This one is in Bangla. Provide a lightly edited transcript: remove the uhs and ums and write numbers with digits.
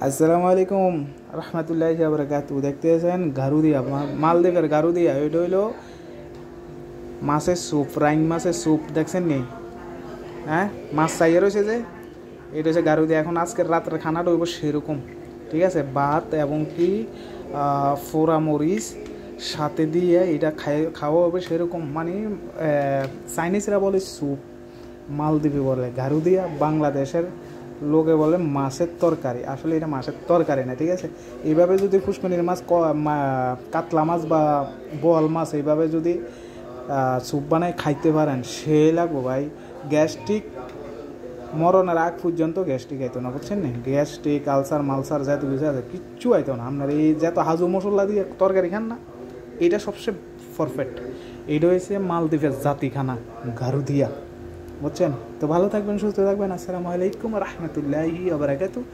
আসসালামু আলাইকুম রহমতুল্লাহি ওয়া বারাকাতুহু। দেখতেছেন গারুদিয়া, মালদ্বীপের গারুদিয়া। এটা হইলো মাছের স্যুপ, ফ্রাইং মাছের স্যুপ। দেখছেন নি? হ্যাঁ, মাছ চাইয়ে রয়েছে যে, এটা হচ্ছে গারুদিয়া। এখন আজকের রাতের খানাটা হইব সেরকম, ঠিক আছে? ভাত এবং কি ফোড়া মরিচ সাথে দিয়ে এটা খাওয়া হবে সেরকম। মানে চাইনিজরা বলে স্যুপ, মালদ্বীপে বলে গারুদিয়া, বাংলাদেশের লোকে বলে মাছের তরকারি। আসলে এটা মাছের তরকারি না, ঠিক আছে? এইভাবে যদি ফুসকুনির মাছ, কাতলা মাছ বা বোয়াল মাছ এইভাবে যদি স্যুপ বানায় খাইতে পারেন, সে লাগবো ভাই। গ্যাস্ট্রিক মরণের আগ পর্যন্ত গ্যাস্ট্রিক আইতো না, বুঝছেন না? গ্যাস্ট্রিক, আলসার মালসার যত কিছু আছে কিচ্ছু আইতো না আপনার। এই যত হাজু মশলা দিয়ে তরকারি খান না, এটা সবচেয়ে পারফেক্ট। এটা হয়েছে মালদ্বীপের জাতিখানা গারুদিয়া, বুঝছেন? তো ভালো থাকবেন, সুস্থ থাকবেন। আসসালামু আলাইকুম রহমতুল্লাহি ওয়া বারাকাতুহু।